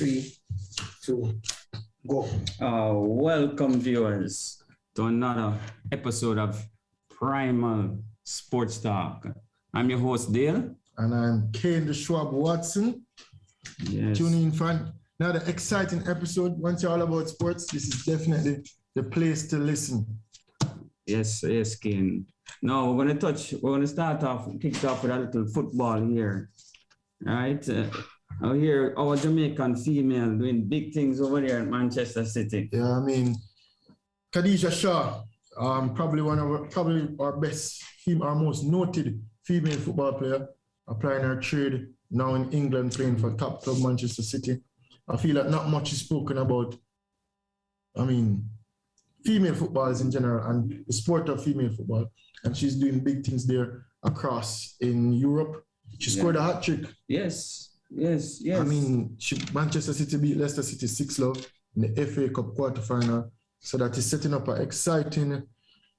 3, 2, go. Welcome, viewers, to another episode of Primal Sports Talk. I'm your host, Dale. And I'm Kane the Schwab Watson. Yes. Tune in for another exciting episode. Once you're all about sports, this is definitely the place to listen. Yes, Kane. Now we're gonna kick off with a little football here. All right. Here, our Jamaican female doing big things over there at Manchester City. Yeah, I mean, Khadija Shaw, probably our best, our most noted female football player, applying her trade now in England, playing for top club Manchester City. I feel like not much is spoken about. I mean, female football in general and the sport of female football, and she's doing big things there across in Europe. She scored a hat trick. Yes. I mean, Manchester City beat Leicester City 6-0 in the FA Cup quarterfinal. So that is setting up an exciting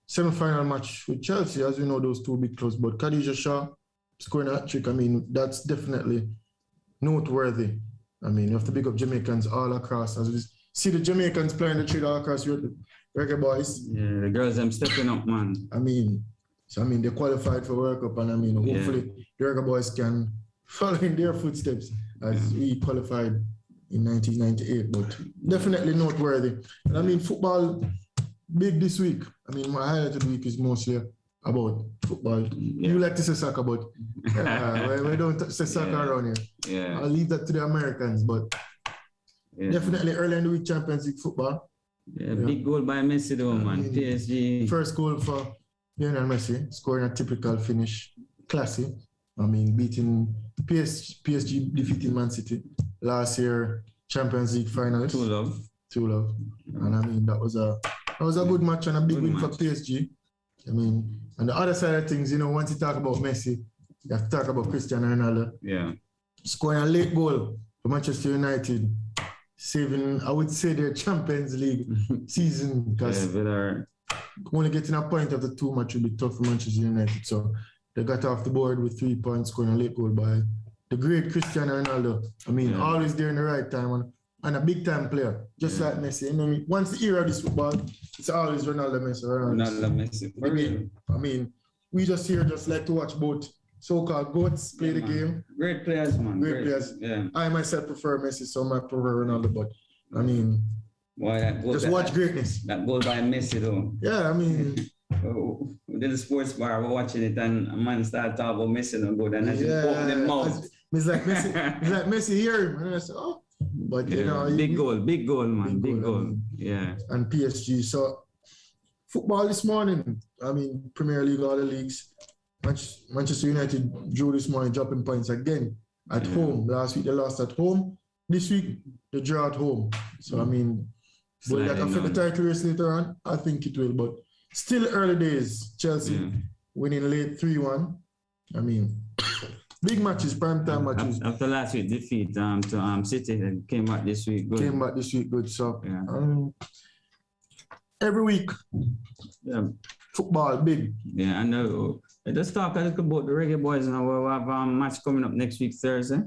semi-final match with Chelsea. As you know, those two big clubs. But Khadija Shaw scoring a hat trick, I mean, that's definitely noteworthy. I mean, you have to pick up Jamaicans all across. As we see the Jamaicans playing the trade all across Europe, reggae boys. Yeah, the girls, I'm stepping up, man. I mean, they qualified for World Cup, and I mean, hopefully the reggae boys can follow in their footsteps as we qualified in 1998. But definitely noteworthy. And I mean, football big this week. I mean, my highlight of the week is mostly about football. Yeah. You like to say soccer, but we don't say soccer around here. Yeah. I'll leave that to the Americans, but definitely early in the week Champions League football. Yeah, big goal by Messi though, man. I mean, PSG. First goal for Lionel Messi, scoring a typical finish. Classy. I mean, beating PSG defeating Man City last year, Champions League finals. 2-0. And I mean, that was a good match and a big win for PSG. I mean, and the other side of things, you know, once you talk about Messi, you have to talk about Cristiano Ronaldo. Yeah. Scoring a late goal for Manchester United, saving, I would say, their Champions League season, because only getting a point of the two match would be tough for Manchester United. So they got off the board with 3 points, scoring a late goal by the great Cristiano Ronaldo. I mean, always there in the right time and a big time player, just like Messi. You know, once the era of this football, it's always Ronaldo Messi. For real. I mean, we just like to watch both so-called GOATs play the game. Great players, man. Great players. Yeah. I myself prefer Messi, so I prefer Ronaldo. But I mean, watch greatness. That goal by Messi, though. Yeah, I mean. We did a sports bar, we're watching it, and a man started talking about Messi and go down and open the mouth. It's like Messi here, and I said, oh. But you know, big goal, man. Big goal. Yeah. And PSG. So football this morning. I mean, Premier League, all the leagues. Manchester United drew this morning, dropping points again at home. Last week they lost at home. This week they draw at home. So I mean, will that affect the title race later on? I think it will, but still early days. Chelsea winning late 3-1. I mean, big matches, prime time matches. After last week defeat to City, and came back this week good. So every week, football big. Yeah, and let's talk a little about the Reggae Boys now. We have a match coming up next week Thursday.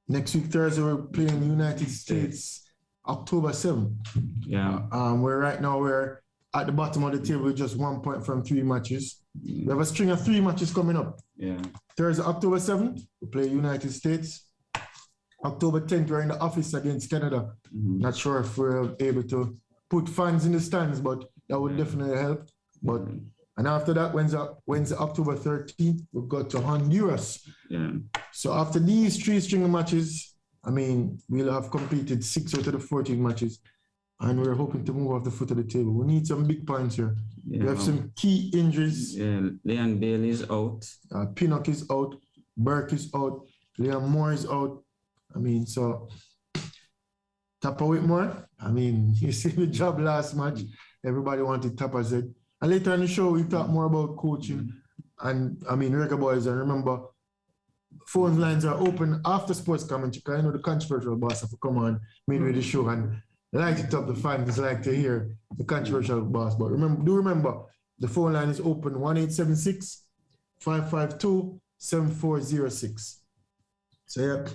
Next week Thursday we're playing United States, October 7th. Yeah. We're at the bottom of the table with just 1 point from 3 matches. We have a string of 3 matches coming up. Yeah. Thursday, October 7th, we play United States. October 10th, we're in the office against Canada. Not sure if we're able to put fans in the stands, but that would definitely help. And after that, Wednesday, October 13th, we've got to Honduras. Yeah. So after these 3 string of matches, I mean, we'll have completed 6 out of the 14 matches. And we're hoping to move off the foot of the table. We need some big points here. Yeah, we have some key injuries. Yeah, Leon Bailey is out. Pinnock is out. Burke is out. Liam Moore is out. I mean, so Tapper Whitmore, I mean, you see the job last match. Everybody wanted Tapper Z. And later in the show, we talk more about coaching. And I mean, Reggae Boys, and remember, phone lines are open after sports commentary. I know the controversial boss have to come on midway the show and light it up. The fans like to hear the controversial boss. But remember, the phone line is open 1-876-552-7406. So yeah,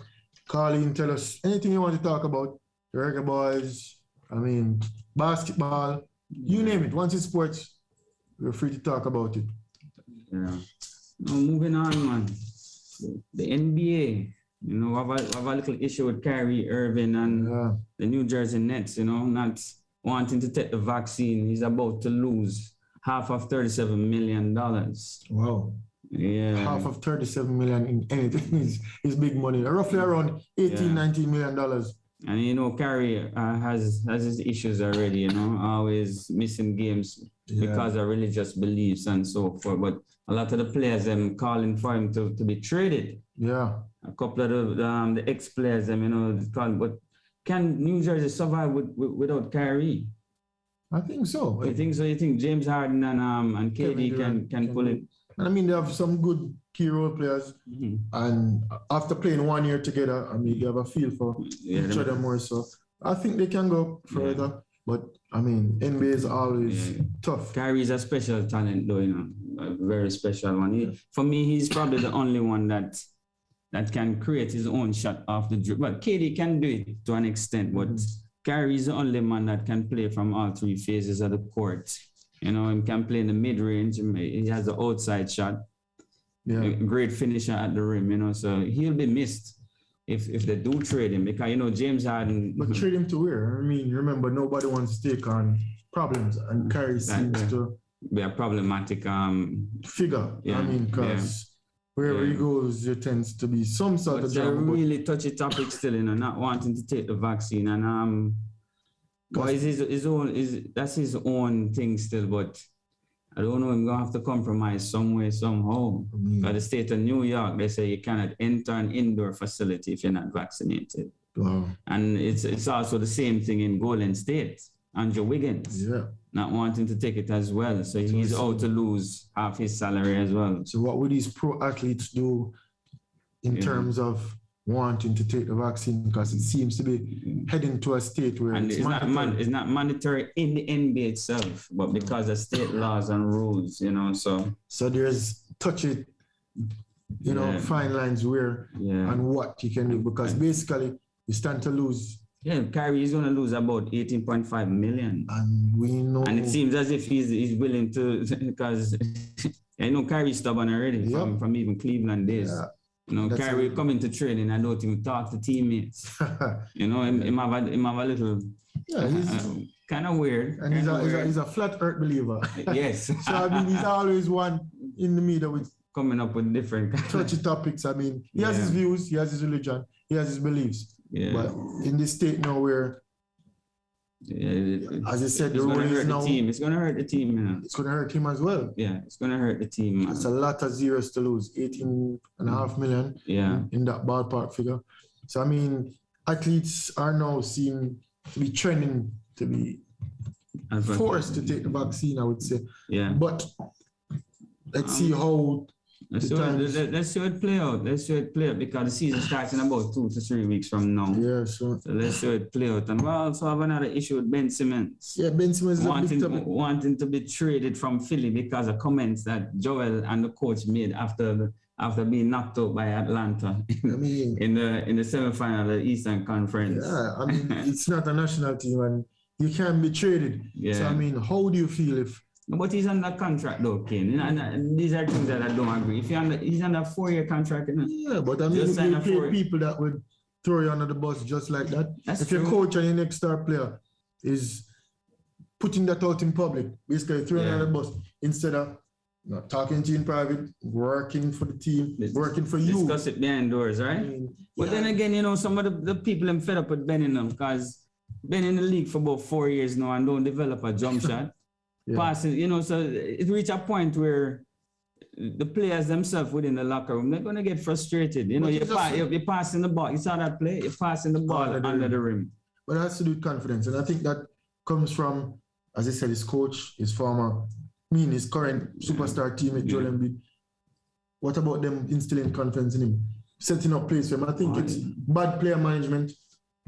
call in, tell us anything you want to talk about. the reggae boys, I mean, basketball, you name it. Once it's sports, we're free to talk about it. Yeah. Now moving on, man. The NBA, you know, I have a little issue with Kyrie Irving and the New Jersey Nets, you know, not wanting to take the vaccine. He's about to lose half of $37 million. Wow. Yeah. Half of 37 million in anything is big money. Roughly around 18, 19 million dollars. And you know, Kyrie has his issues already, you know, always missing games because of religious beliefs and so forth. But a lot of the players calling for him to be traded. Yeah. A couple of the ex-players, you know, but can New Jersey survive without Kyrie? I think so. You think so? You think James Harden and KD can pull it? I mean, they have some good key role players, and after playing 1 year together, I mean, they have a feel for each other more. So I think they can go further. But I mean, NBA is always tough. Kyrie is a special talent, though, you know, a very special one. For me, he's probably the only one that can create his own shot off the dribble. Well, KD can do it to an extent, but Kyrie is the only man that can play from all three phases of the court. You know, he can play in the mid-range. He has the outside shot. Yeah. A great finisher at the rim, you know. So he'll be missed if they do trade him. Because, you know, James Harden... But trade him to where? I mean, remember, nobody wants to take on problems. And Kyrie seems to... be a problematic... figure. Yeah, I mean, because... Wherever he goes, there tends to be some sort of drama. Really touchy topic still, you know, not wanting to take the vaccine. And but that's his own thing still, but I don't know, I'm gonna have to compromise some way, somehow. By the state of New York, they say you cannot enter an indoor facility if you're not vaccinated. Wow. And it's also the same thing in Golden State. Andrew Wiggins, not wanting to take it as well. So he's out to lose half his salary as well. So what would these pro athletes do in terms of wanting to take the vaccine? Because it seems to be heading to a state where it's not mandatory in the NBA itself, but because of state laws and rules, you know, so there's touchy, you know, fine lines where and what you can do, because basically you stand to lose. Yeah, Kyrie is going to lose about 18.5 million. And we know... And it seems as if he's willing to... Because, I know Kyrie's stubborn already from even Cleveland days. Yeah. You know, Kyrie coming to training, I don't even talk to teammates. You know, him have a little... Yeah, he's... kind of weird. And he's a flat earth believer. Yes. So, I mean, he's always one in the middle with... Coming up with different... touchy topics. I mean, he has his views, he has his religion, he has his beliefs. Yeah. But in this state now where, as I said, the rule is now... It's going to hurt the team. You know? It's going to hurt him as well. Yeah, it's going to hurt the team. It's a lot of zeros to lose, 18.5 million in that ballpark figure. So, I mean, athletes are now seen to be trending to be forced to take the vaccine, I would say. Yeah. But let's see how... Let's see it play out. Let's see it play out because the season starts in about 2 to 3 weeks from now. Yeah, sure. So let's see it play out. And we also have another issue with Ben Simmons. Yeah, Ben Simmons is wanting to be traded from Philly because of comments that Joel and the coach made after being knocked out by Atlanta in the semifinal of the Eastern Conference. Yeah, I mean, it's not a national team and you can't be traded. Yeah. So, I mean, how do you feel if... But he's under contract though, Kane. And these are things that I don't agree. If he's under a 4-year contract, you know? Yeah, but I mean, if you play people that would throw you under the bus just like that. If your coach and your next star player is putting that out in public, basically throwing you under the bus instead of not talking to you in private, working for the team, working for you. Discuss it behind doors, right? I mean, but then again, you know, some of the people I'm fed up with Ben in them because been in the league for about 4 years now and don't develop a jump shot. Passing, you know, so it reached a point where the players themselves within the locker room, they're going to get frustrated. You know, you're passing the ball. You saw that play? You're passing the ball under the rim. But it has to do with confidence. And I think that comes from, as I said, his coach, his his current superstar teammate, Joel Embiid. What about them instilling confidence in him? Setting up plays for him. I think it's bad player management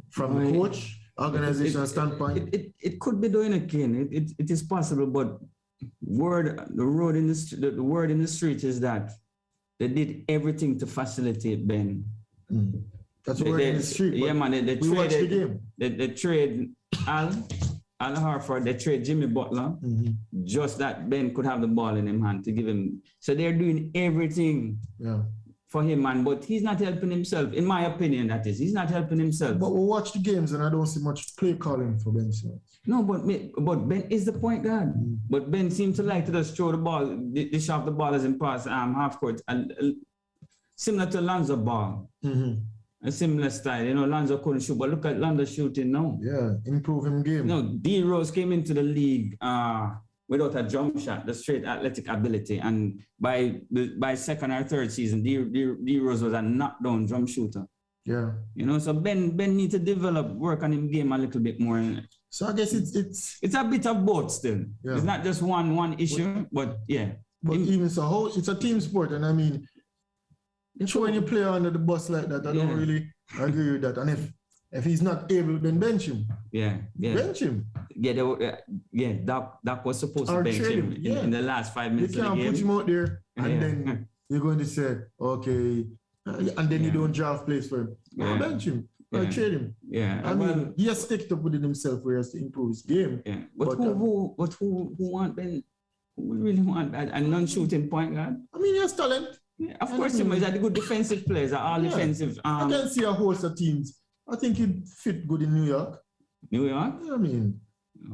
from the coach. Organizational standpoint. It could be doing it, Kane. It is possible, but the word in the street is that they did everything to facilitate Ben. That's the word in the street. Yeah, man. They watched the game. they trade Al Horford, they trade Jimmy Butler, just that Ben could have the ball in his hand to give him. So they're doing everything for him, man. But he's not helping himself, in my opinion, that is. He's not helping himself. But we watch the games and I don't see much play calling for Ben Simmons. No, but Ben is the point guard. But Ben seems to like to just throw the ball, dish off the ball as in pass half court, and similar to Lonzo Ball. A similar style. You know, Lonzo couldn't shoot, but look at Lonzo shooting now. Yeah, improving game. No, D Rose came into the league without a jump shot, the straight athletic ability, and by second or third season, D Rose was a knockdown jump shooter. Yeah. You know, so Ben needs to work on his game a little bit more. So I guess it's a bit of both still. Yeah. It's not just one issue, but yeah. But even so, it's a team sport, and I mean, throwing your player under the bus like that, I don't really agree with that. And if he's not able, then bench him. Yeah. Bench him. That was supposed to bench him in the last 5 minutes of the game. You can't put him out there, and then you're going to say, okay, and then you don't draft place for him. No, bench him. Or trade him. Yeah. I mean, he has sticked up within himself where he has to improve his game. Yeah. But who want Ben? Who really want a non-shooting point guard? I mean, he has talent. Yeah, of course, he's a good defensive players, all defensive. I can see a host of teams. I think he'd fit good in New York. New York? Yeah, I mean.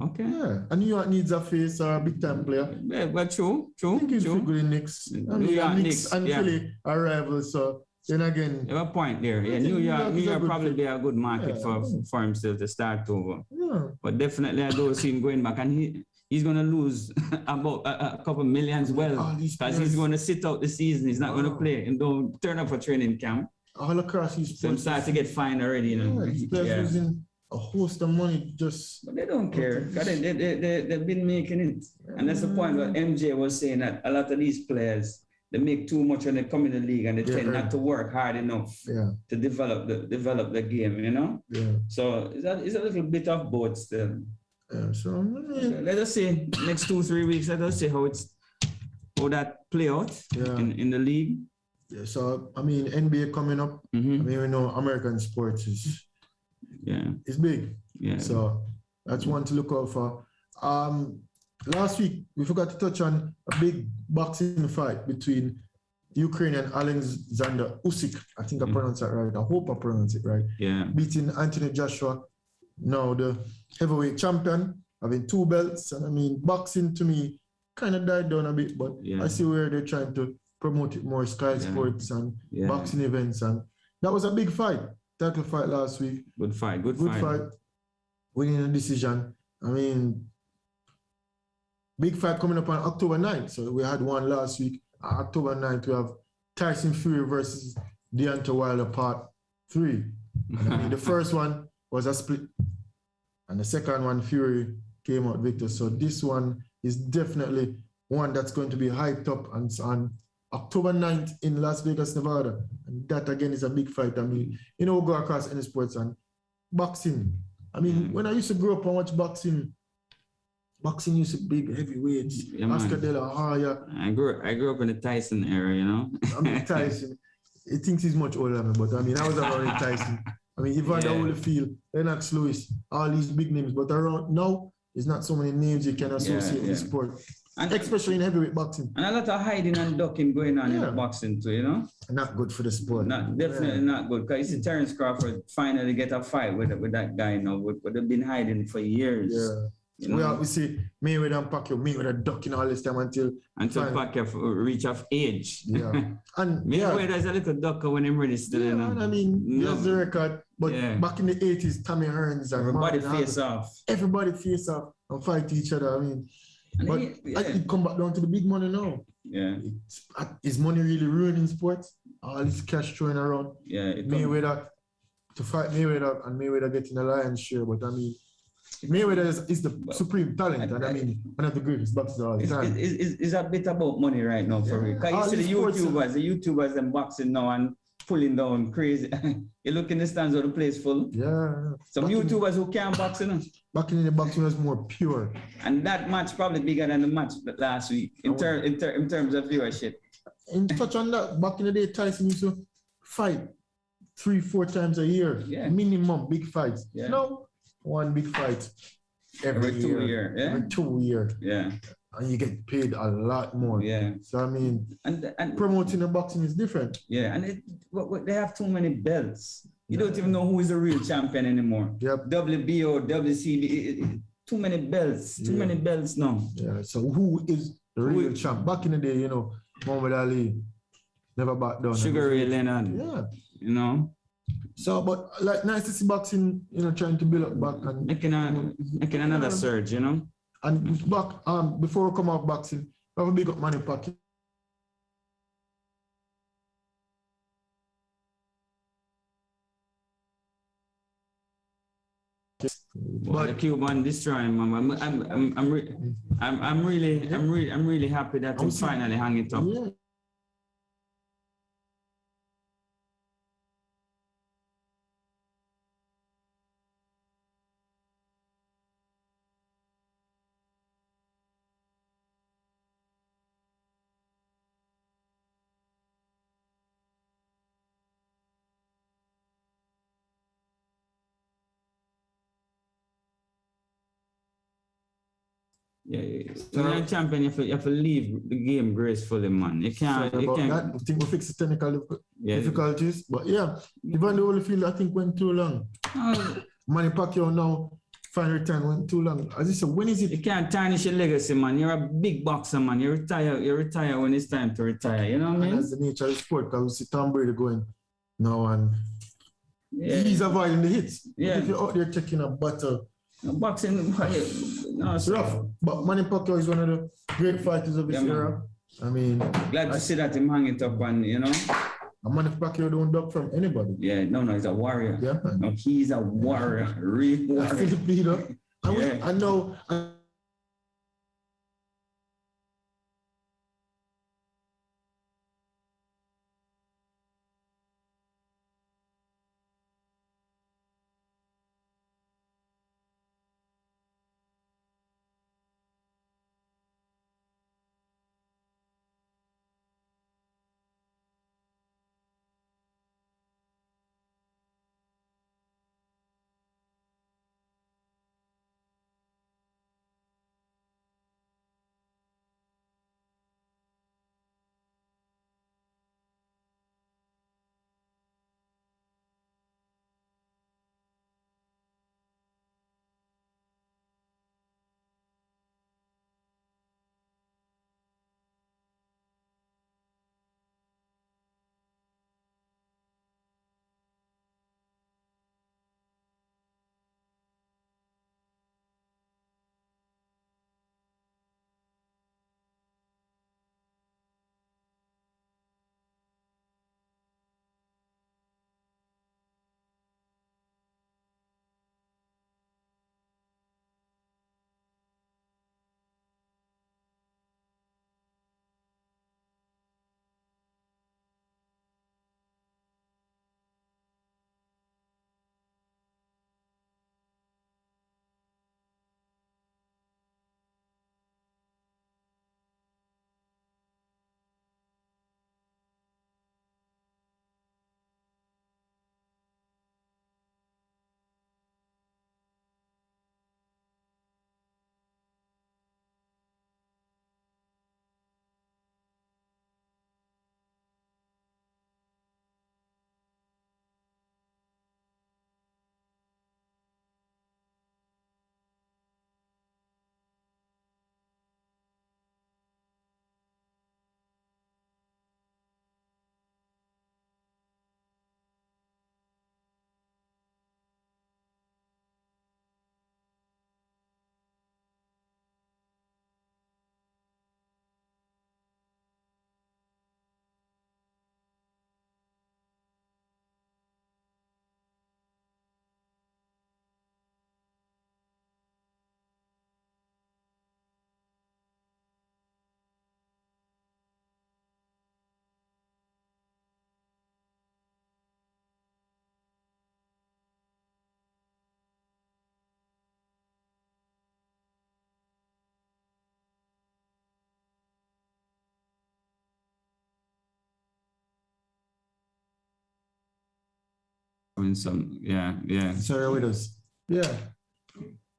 Okay. Yeah. And New York needs a face or a big time player. Yeah, but true. I think he'd fit good in Knicks. New York Knicks and Philly are rivals, so then again. You have a point there. Yeah, New York probably be a good market for himself to start over. Yeah. But definitely I don't see him going back, and he's going to lose about a couple millions because he's going to sit out the season. He's not going to play and don't turn up for training camp. All across his So start to get fined already. You know. These players losing a host of money just. But they don't care because they've been making it. And that's the point what MJ was saying, that a lot of these players, they make too much when they come in the league and they tend not to work hard enough to develop the game, you know? Yeah. So it's a little bit of both still. Yeah, so let us see next 2-3 weeks. Let us see how that play out in the league. Yeah, so I mean NBA coming up. I mean, we know American sports is big. Yeah. So that's one to look out for. Last week we forgot to touch on a big boxing fight between Ukrainian Alexander Usyk. I think I pronounced that right. I hope I pronounced it right. Yeah. Beating Anthony Joshua, now the heavyweight champion, having 2 belts. And I mean, boxing to me kind of died down a bit, but I see where they're trying to promote it more, Sky Sports and boxing events. And that was a big fight, title fight last week. Good fight. Winning a decision. I mean, big fight coming up on October 9th. So we had one last week. October 9th, we have Tyson Fury versus Deontay Wilder Part 3. And I mean, the first one was a split. And the second one, Fury came out victor. So this one is definitely one that's going to be hyped up on October 9th in Las Vegas, Nevada. And that again is a big fight. I mean, you know, go across any sports and boxing. I mean, when I used to grow up and watch boxing used to be big heavyweights. Oscar De La Hoya. I grew up in the Tyson era, you know. I mean, Tyson. He thinks he's much older than me, but I mean, I was around Tyson. I mean, Evander Holyfield, Lennox Lewis, all these big names. But around now, there's not so many names you can associate with sport, and especially in heavyweight boxing. And a lot of hiding and ducking going on in the boxing too, you know? Not good for the sport. Definitely not good. Because you see Terence Crawford finally get a fight with that guy now, but they've been hiding for years. Yeah. You know? We see Mayweather and Pacquiao, Mayweather ducking all this time until Pacquiao reach of age. Yeah. And Mayweather is a little ducker when he's ready still. Yeah, and I mean, he has the record. But back in the 80s, Tommy Hearns and everybody face off. Everybody face off and fight each other. I mean, it come back down to the big money now. Yeah. Is money really ruining sports? All this cash throwing around. Yeah. Mayweather to fight Mayweather and Mayweather getting a lion's share. But I mean, Mayweather is the supreme talent, and I mean, one of the greatest boxers of all time. It's a bit about money right now for me. Because you see the YouTubers and boxing now and pulling down crazy. You look in the stands of the place full. Yeah. Some YouTubers who can't box, you know. Back in the boxing was more pure. And that match probably bigger than the match last week in terms of viewership. In touch on that, back in the day, Tyson used to fight 3-4 times a year. Yeah. Minimum big fights. Yeah. Now, one big fight Every 2 year. years, yeah? Every 2 years. Yeah. And you get paid a lot more. Yeah. So I mean, And promoting the boxing is different. yeah, and they have too many belts. You don't even know who is the real champion anymore. Yep. WBO, WCB, too many belts. Too many belts now. Yeah. So who is the real champ? Back in the day, you know, Muhammad Ali never backed down. Sugar Ray Leonard. Yeah. You know. So, but like nice to see boxing, you know, trying to build up back and making another surge, you know. And back before we come off boxing, we have a big up money pocket. But the Cuban destroying, man. I'm really happy that we finally hang it up. Yeah. Yeah. So when you're a champion, you have to leave the game gracefully, man. You can't. Sorry you about can't. that. I think we fixed the technical difficulties. But yeah, even the Holyfield, I think went too long. Manny Pacquiao now, final return went too long. As I said, when is it? You can't tarnish your legacy, man. You're a big boxer, man. You retire when it's time to retire. You know what I mean? That's the nature of the sport. Because we see Tom Brady going now and he's avoiding the hits. Yeah. If you're out there taking a battle. Boxing, no, It's rough. But Manny Pacquiao is one of the great fighters of his era. I mean, glad to see that him hang it up and, you know. Manny Pacquiao don't duck from anybody. Yeah, no, he's a warrior. Yeah. No, he's a warrior, real warrior. Filipino. I know. Some, yeah. Sorry with us. Yeah.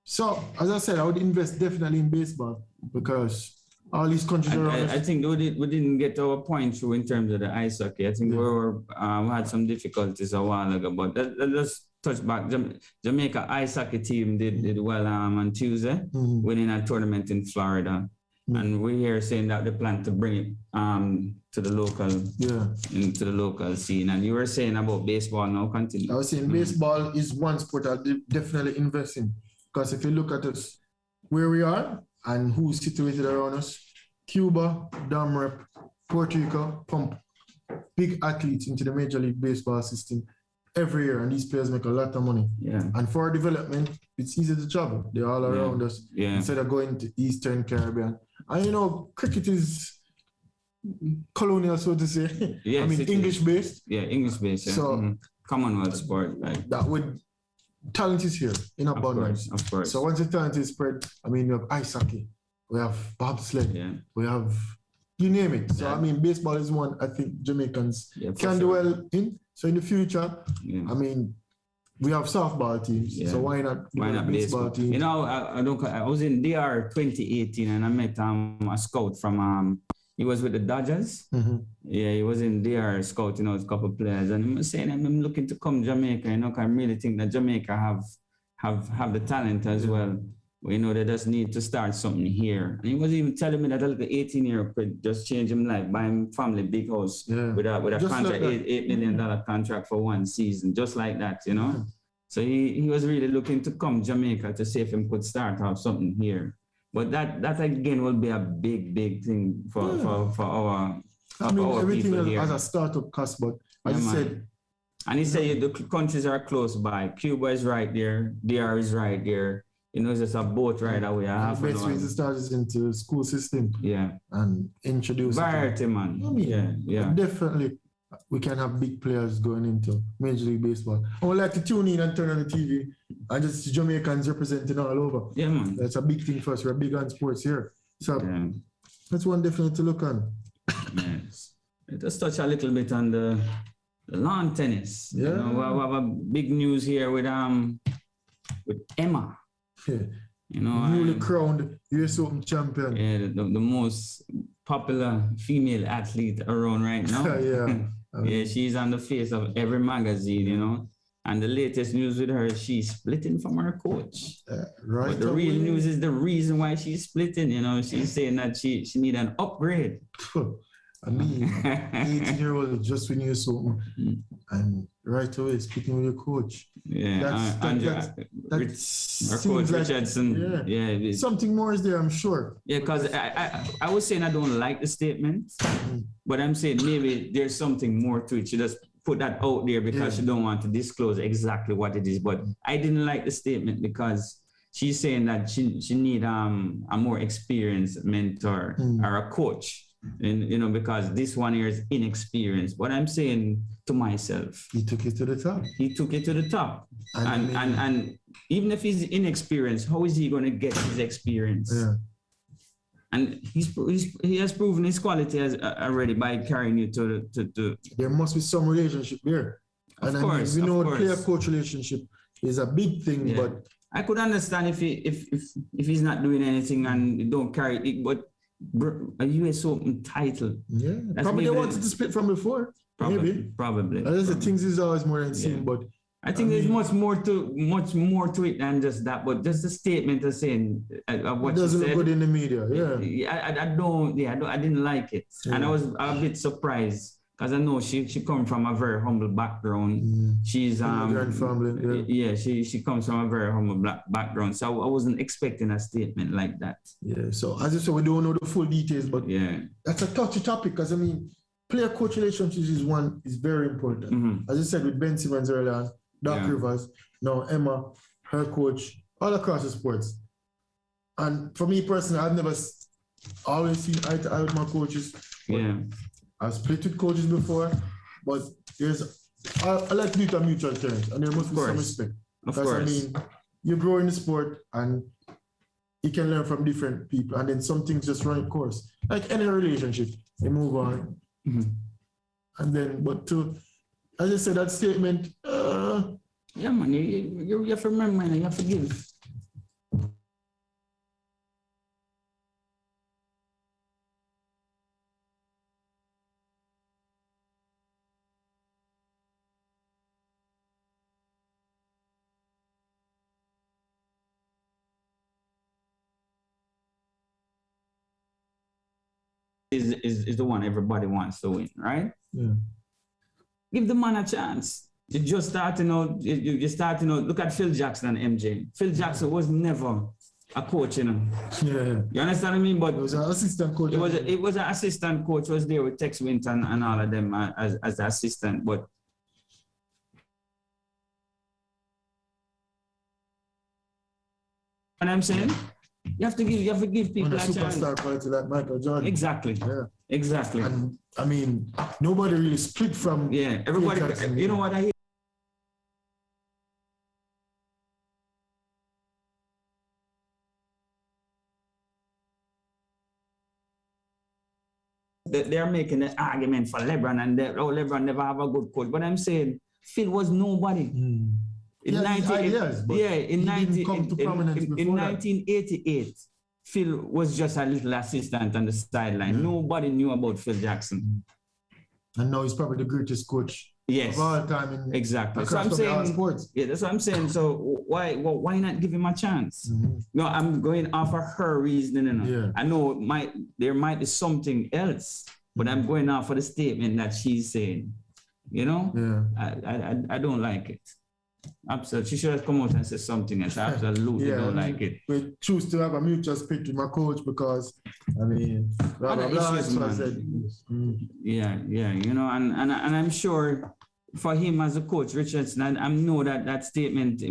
So, as I said, I would invest definitely in baseball because all these countries around I us. think we didn't get our point through in terms of the ice hockey. I think we had some difficulties a while ago, but let's touch back. Jamaica ice hockey team did well on Tuesday, winning a tournament in Florida. And we're here saying that they plan to bring it to the local, into the local scene. And you were saying about baseball now, continue. I was saying baseball is one sport I'll definitely invest in. Because if you look at us, where we are and who's situated around us, Cuba, Dam Rep, Puerto Rico pump big athletes into the Major League Baseball system every year, and these players make a lot of money. Yeah. And for development, it's easy to travel. They're all around us instead of going to Eastern Caribbean. And you know, cricket is colonial, so to say. Yes, I mean, English-based. Yeah, English-based. Yeah. So Commonwealth sport. Like that would talent is here in abundance. Of course. So once the talent is spread, I mean, we have ice hockey, we have bobsled, we have you name it. So I mean, baseball is one I think Jamaicans can do well in. So in the future, I mean, we have softball teams. So why not baseball team? You know, I was in DR 2018 and I met a scout from he was with the Dodgers. Yeah, he was in DR scouting out a couple of players, and he was saying, I'm looking to come to Jamaica. You know, I really think that Jamaica have the talent as well. You know, they just need to start something here. And he was even telling me that a little 18-year could just change his life, buy him family big house with a contract, like $8 million contract for one season, just like that, you know. So he was really looking to come to Jamaica to see if he could start off something here. But that again will be a big thing for our. I mean, everything has a startup cost, but as you said. And he said the countries are close by. Cuba is right there. DR is right there. You know, it's just a boat ride away. The best way to start is into the school system. Yeah. And introduce variety, man. I mean, definitely we can have big players going into Major League Baseball. I would like to tune in and turn on the TV and just Jamaicans representing all over. Yeah, man. That's a big thing for us. We're big on sports here. So that's one definitely to look on. Yes. Let's touch a little bit on the lawn tennis. Yeah. You know, we have a big news here with Emma. Yeah. You know, newly crowned US Open champion. Yeah, the most popular female athlete around right now. Yeah, she's on the face of every magazine, you know. And the latest news with her, she's splitting from her coach. Right. But the real news is the reason why she's splitting, you know. She's saying that she need an upgrade. I mean, 18-year-old just win US Open and right away speaking with your coach. Yeah, that seems coach like, Richardson. Yeah, something more is there, I'm sure. Yeah, because I was saying I don't like the statement, but I'm saying maybe there's something more to it. She just put that out there because she don't want to disclose exactly what it is. But I didn't like the statement because she's saying that she need a more experienced mentor or a coach. And you know, because this one here is inexperienced. But I'm saying to myself, he took it to the top. He took it to the top. And even if he's inexperienced, how is he going to get his experience? Yeah. And he has proven his quality already by carrying you to. There must be some relationship there. Of course, we know player-coach relationship is a big thing, but I could understand if he's not doing anything and don't carry it, but a US Open title. Yeah, probably they wanted to split from before. Probably. The things is always more than seen, but I think there's much more to it than just that. But just the statement of saying of what it doesn't she said, look good in the media. I didn't like it, and I was a bit surprised because I know she comes from a very humble background. She's family. She comes from a very humble background, so I wasn't expecting a statement like that. Yeah. So as I said, we don't know the full details, but that's a touchy topic because I mean, player-coach relationships is very important. As I said with Ben Simmons earlier on, Doc Rivers, now Emma, her coach, all across the sports. And for me personally, I've never always seen eye to eye with my coaches. I've split with coaches before, but I like to do it on mutual terms, and there must be some respect. Because I mean, you grow in the sport and you can learn from different people, and then some things just run its course. Like any relationship, you move on. And then, but as I said, that statement, Yeah, man, you have to remember, man, you have to give. Is the one everybody wants to win, right? Yeah. Give the man a chance. You're just starting out, you're starting out. Look at Phil Jackson and MJ. Phil Jackson was never a coach, you know. Yeah. You understand what I mean? But It was an assistant coach. it was an assistant coach was there with Tex Winton and all of them as the assistant. But what I'm saying, you have to give people a a chance. superstar quality like Michael Jordan. Exactly. Yeah. Exactly. And I mean, nobody really split from. Yeah. Everybody. Jackson, you know what I hear? They're making an argument for LeBron and LeBron never have a good coach. But I'm saying Phil was nobody. Mm. In Yeah, 1988, Phil was just a little assistant on the sideline. Yeah. Nobody knew about Phil Jackson. And now he's probably the greatest coach Yes. of all time. Exactly. So Across I'm all saying, sports. yeah, that's what I'm saying. So why not give him a chance? Mm-hmm. No, I'm going off of her reasoning. You know? Yeah. I know there might be something else, but I'm going off for the statement that she's saying. You know, Yeah. I don't like it. Absolutely, she should have come out and said something else. I absolutely don't like it. We choose to have a mutual split with my coach because, I mean, blah, blah, blah. Issues, So I man. said, Yeah, you know, and I'm sure for him as a coach, Richardson, I know that statement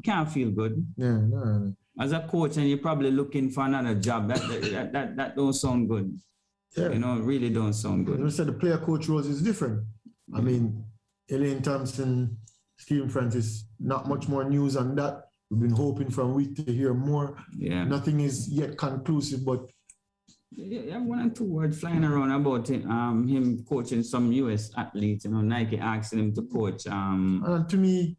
can't feel good. yeah, no. As a coach, and you're probably looking for another job, that don't sound good. Yeah. You know, it really don't sound good. You said the player coach roles is different. I mean, Elaine Thompson, Stephen Francis, not much more news on that. We've been hoping for a week to hear more. Yeah. Nothing is yet conclusive, but Yeah, one or two words flying around about him coaching some US athletes. You know, Nike asking him to coach. and to me,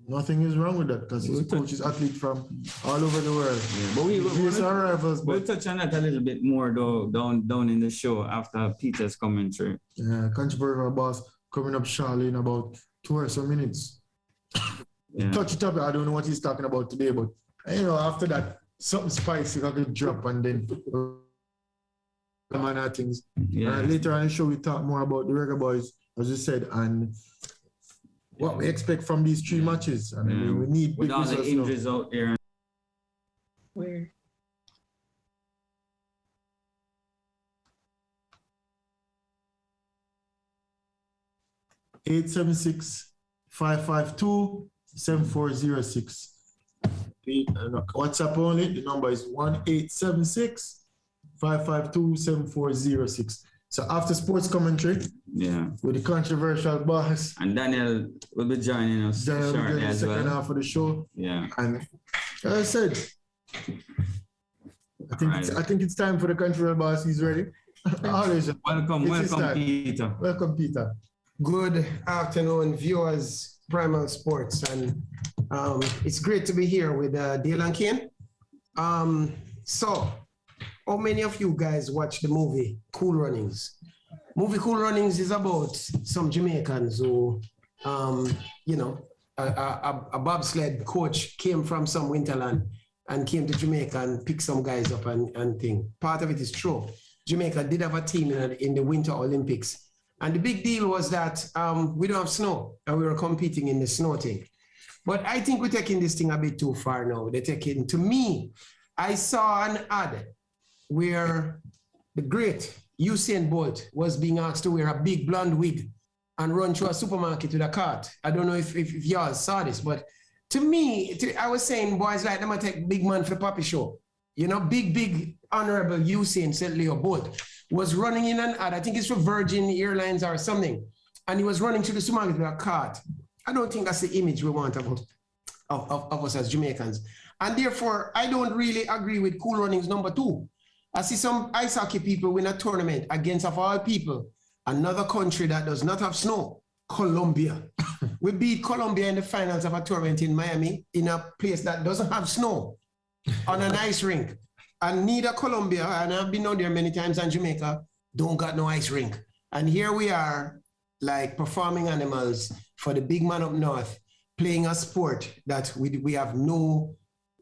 nothing is wrong with that because he coaches athletes from all over the world. Yeah, but we'll touch on that a little bit more though down in the show after Peter's commentary. Yeah, controversial boss coming up shortly in about 2 or so minutes. Yeah. Touch it up. I don't know what he's talking about today, but you know, after that, something spicy got to drop and then manner things. Yeah. Later on in the show, we talk more about the Reggae Boys, as you said, and what we expect from these 3 matches. I mean, we need with big all the results now. injuries out there. Where? Eight 876-552-7406. WhatsApp only. The number is 1-876-552-7406. So after sports commentary, with the controversial boss, and Danielle will be joining us shortly as well. Second half of the show. Yeah. And as I said, I think it's time for the controversial boss. He's ready. Always. Welcome, Peter. Welcome, Peter. Good afternoon, viewers, Primal Sports, and it's great to be here with Dale and Kane. So, how many of you guys watch the movie Cool Runnings? Movie Cool Runnings is about some Jamaicans who, you know, a bobsled coach came from some winterland and came to Jamaica and picked some guys up and thing. Part of it is true. Jamaica did have a team in the Winter Olympics. And the big deal was that we don't have snow and we were competing in the snow thing. But I think we're taking this thing a bit too far now. To me, I saw an ad where the great Usain Bolt was being asked to wear a big blonde wig and run through a supermarket with a cart. I don't know if y'all saw this, but to me, I was saying, boys, like them I take big man for Papi show. You know, big honorable Usain Bolt was running in an ad. I think it's for Virgin Airlines or something. And he was running through the supermarket with a cart. I don't think that's the image we want of us as Jamaicans. And therefore, I don't really agree with Cool Runnings number 2. I see some ice hockey people win a tournament against, of all people, another country that does not have snow. Colombia. We beat Colombia in the finals of a tournament in Miami in a place that doesn't have snow on an ice rink. And neither Colombia, and I've been out there many times, and Jamaica don't got no ice rink. And here we are, like performing animals for the big man up north, playing a sport that we have no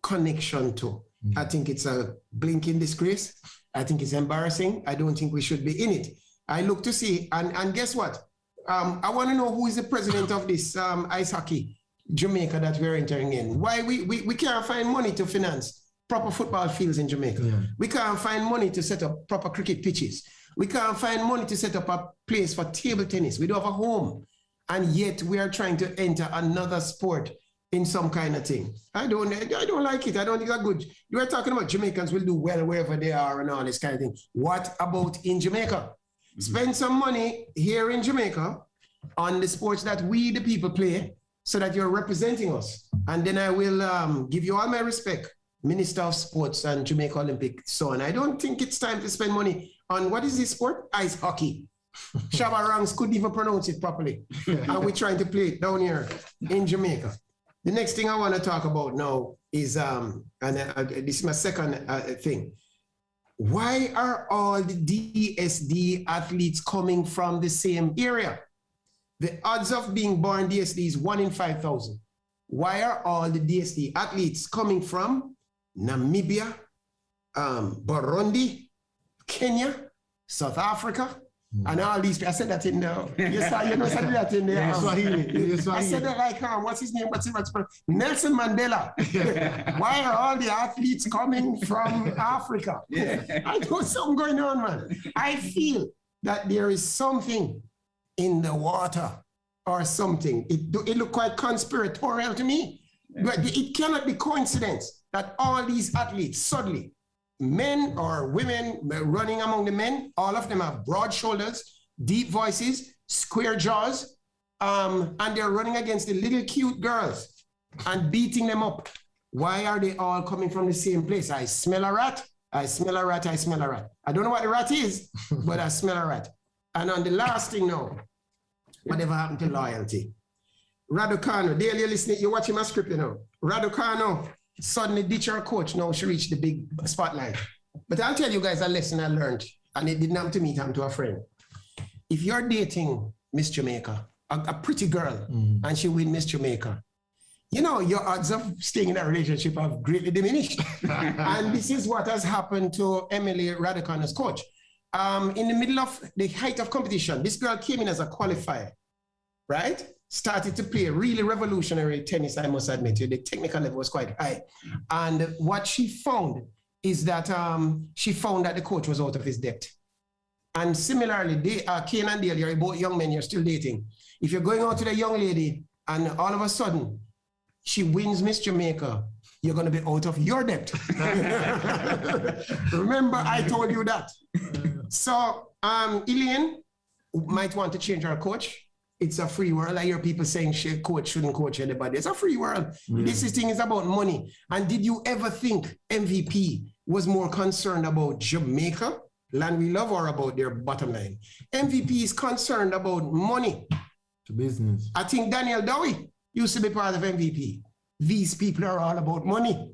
connection to. I think it's a blinking disgrace. I think it's embarrassing. I don't think we should be in it. I look to see, and guess what? I want to know who is the president of this ice hockey Jamaica that we're entering in. Why we can't find money to finance proper football fields in Jamaica. Yeah. We can't find money to set up proper cricket pitches. We can't find money to set up a place for table tennis. We don't have a home. And yet we are trying to enter another sport in some kind of thing. I don't like it. I don't think that's good. You are talking about Jamaicans will do well wherever they are and all this kind of thing. What about in Jamaica? Spend some money here in Jamaica on the sports that we, the people, play so that you're representing us. And then I will give you all my respect, Minister of Sports and Jamaica Olympic son. I don't think it's time to spend money on, what is this sport? Ice hockey. Shabba Ranks couldn't even pronounce it properly. And we're trying to play it down here in Jamaica. The next thing I want to talk about now is, this is my second thing. Why are all the DSD athletes coming from the same area? The odds of being born DSD is 1 in 5,000. Why are all the DSD athletes coming from Namibia, Burundi, Kenya, South Africa, and all these? I said that in there. Yes, you know, I said that in there. I said that like, what's his name? Nelson Mandela. Why are all the athletes coming from Africa? I know something going on, man. I feel that there is something in the water or something. It looked quite conspiratorial to me. But it cannot be coincidence that all these athletes suddenly, men or women running among the men, all of them have broad shoulders, deep voices, square jaws, and they're running against the little cute girls and beating them up. Why are they all coming from the same place? I smell a rat, I smell a rat, I smell a rat. I don't know what the rat is, but I smell a rat. And on the last thing now, whatever happened to loyalty? Raducanu, Dale, you're listening, you're watching my script, you know. Raducanu suddenly ditch our coach. Now she reached the big spotlight. But I'll tell you guys a lesson I learned, and it didn't happen to me, it happened to a friend. If you're dating Miss Jamaica, a pretty girl, and she win Miss Jamaica, you know, your odds of staying in that relationship have greatly diminished. And this is what has happened to Emily Raducanu's coach. In the middle of the height of competition, this girl came in as a qualifier, right? Started to play really revolutionary tennis, I must admit. The technical level was quite high. And what she found is that she found that the coach was out of his depth. And similarly, Kane and Dale, you're both young men, you're still dating. If you're going out to the young lady and all of a sudden she wins Miss Jamaica, you're going to be out of your depth. Remember, I told you that. So Elaine might want to change her coach. It's a free world. I hear people saying coach shouldn't coach anybody. It's a free world. This thing is about money. And did you ever think MVP was more concerned about Jamaica, land we love, or about their bottom line? MVP is concerned about money. To business. I think Danielle Dowie used to be part of MVP. These people are all about money.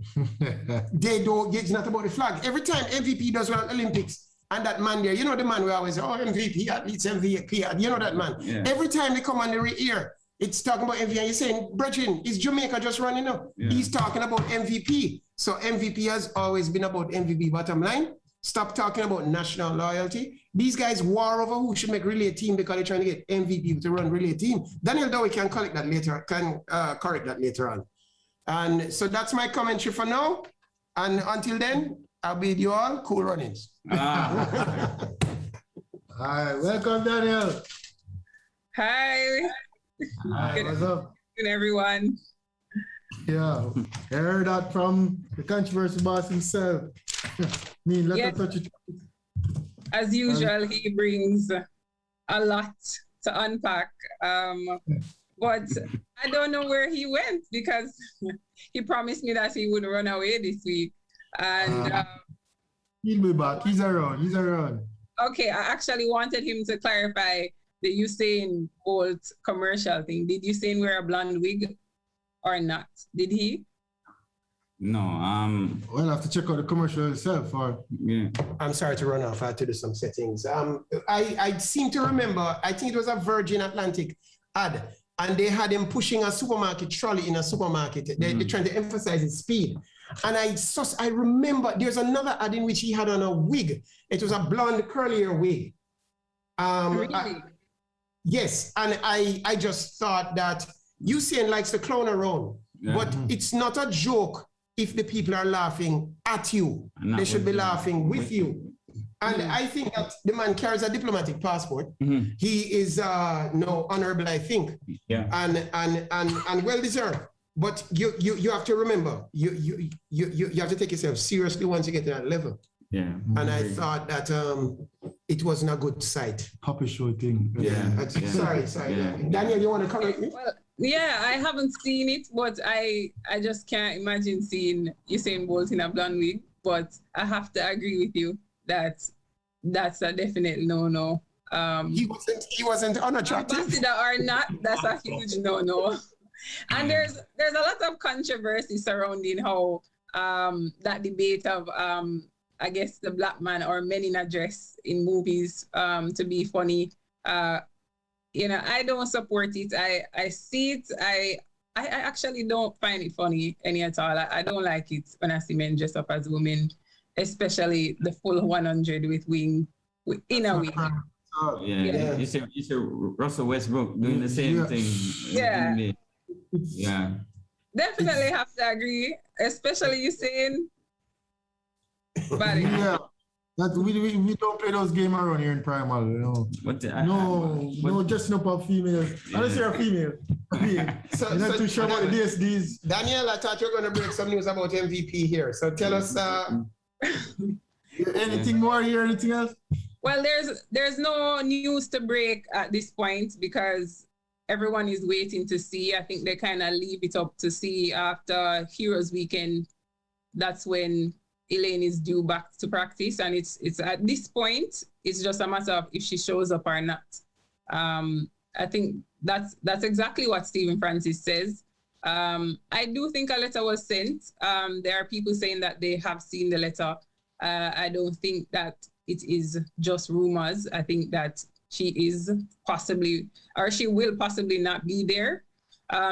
They don't, it's not about the flag. Every time MVP does well at Olympics, and that man there, you know the man we always say, oh, MVP, athletes, MVP, you know that man. Yeah. Every time they come on the ear, it's talking about MVP, and you're saying, brethren, is Jamaica just running up? Yeah. He's talking about MVP. So MVP has always been about MVP bottom line. Stop talking about national loyalty. These guys war over who should make relay team because they're trying to get MVP to run relay team. Danielle Dowie can correct that later on. And so that's my commentary for now. And until then, I'll bid you all cool runnings. All right, welcome, Danielle. Hi. Hi, what's up? Good, everyone. Yeah, I heard that from the controversy boss himself. Yes. As usual, he brings a lot to unpack. But I don't know where he went because he promised me that he would run away this week. And he'll be back. He's around. Okay, I actually wanted him to clarify the Usain Bolt commercial thing, did Usain wear a blonde wig or not? Did he? No. Well, I have to check out the commercial itself. Or Yeah. I'm sorry to run off. I had to do some settings. I seem to remember, I think it was a Virgin Atlantic ad, and they had him pushing a supermarket trolley in a supermarket. They're trying to emphasize his speed. And I remember there's another ad in which he had on a wig. It was a blonde curly hair wig. Really? Yes, and I just thought that Usain likes to clown around, but it's not a joke if the people are laughing at you. They should be laughing with you. And I think that the man carries a diplomatic passport. He is honorable, I think, and well deserved. But you have to remember, you have to take yourself seriously once you get to that level. Yeah. And I thought that it wasn't a good sight. puppy show thing. Sorry. Yeah. Danielle, you want to correct me? Well, yeah, I haven't seen it, but I just can't imagine seeing Usain Bolt in a blonde wig. But I have to agree with you that that's a definite no. He wasn't unattractive. Ambassador or not, that's a huge no. And there's a lot of controversy surrounding how that debate of I guess the black man or men in a dress in movies to be funny. I don't support it. I see it. I actually don't find it funny any at all. I don't like it when I see men dress up as women, especially the full 100 with wing in a wig. Yeah. You see Russell Westbrook doing the same thing. Yeah. Definitely have to agree, especially you saying. But Yeah. That we don't play those games around here in Primal, you know. No dressing up of females. Unless you're a female. I'm not too sure about the DSDs. Danielle, I thought you were going to break some news about MVP here. So tell us. Anything more here? Anything else? Well, there's no news to break at this point because everyone is waiting to see. I think they kind of leave it up to see after Heroes Weekend. That's when Elaine is due back to practice, and it's at this point, it's just a matter of if she shows up or not. I think that's exactly what Stephen Francis says. I do think a letter was sent. There are people saying that they have seen the letter. I don't think that it is just rumors. I think that she is possibly, or she will possibly not be there.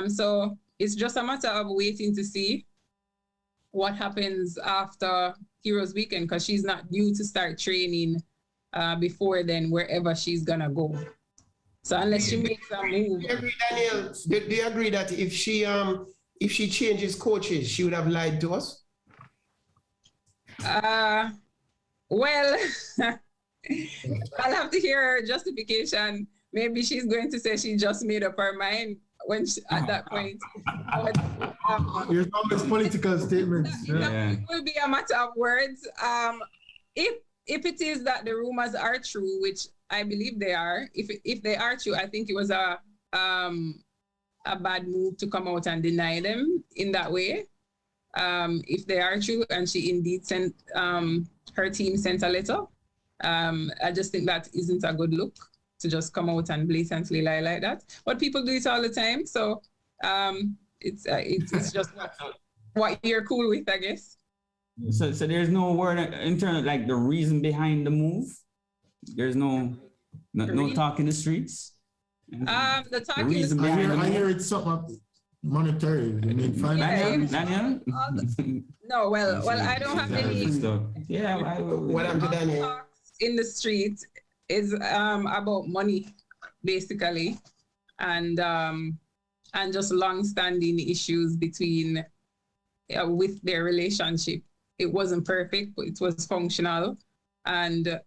So it's just a matter of waiting to see what happens after Heroes Weekend, because she's not due to start training before then, wherever she's gonna go. So unless she makes a move. Danielle, do you agree that if she changes coaches, she would have lied to us? Well, I'll have to hear her justification. Maybe she's going to say she just made up her mind when at that point. But, There's always political statements. It will be a matter of words. If it is that the rumors are true, which I believe they are, if they are true, I think it was a bad move to come out and deny them in that way. If they are true and she indeed sent her team sent a letter, I just think that isn't a good look to just come out and blatantly lie like that. But people do it all the time, so it's just what you're cool with, I guess. So there's no word in terms of like the reason behind the move. There's no talk in the streets. The talk The reason behind the I move. hear it's something monetary. I mean, financial. Danielle? No, well, I don't have any. What happened to Danielle? Talks in the street is about money, basically, and just long-standing issues between with their relationship. It wasn't perfect, but it was functional, and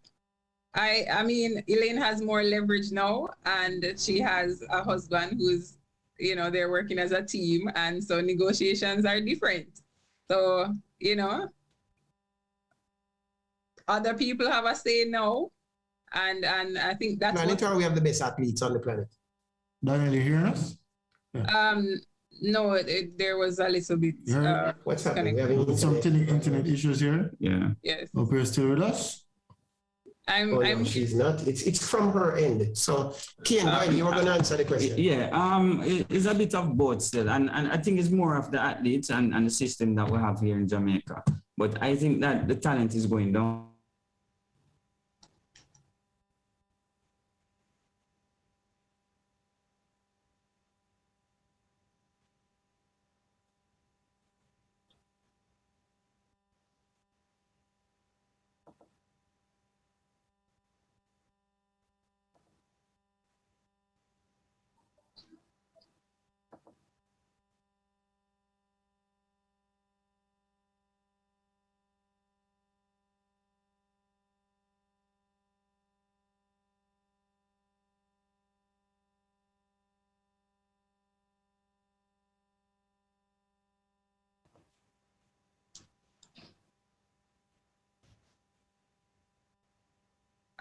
I mean, Elaine has more leverage now, and she has a husband who's, they're working as a team, and so negotiations are different. So, other people have a say now, and I think that's Planet, we have the best athletes on the planet. Daniel, you hear us? No, there was a little bit. What's happening? Some internet issues here. Yeah. Yes. Hope you're still with us. I'm she's not. It's from her end. So, Kane, you were going to answer the question. Yeah, it's a bit of both still, and I think it's more of the athletes and the system that we have here in Jamaica. But I think that the talent is going down.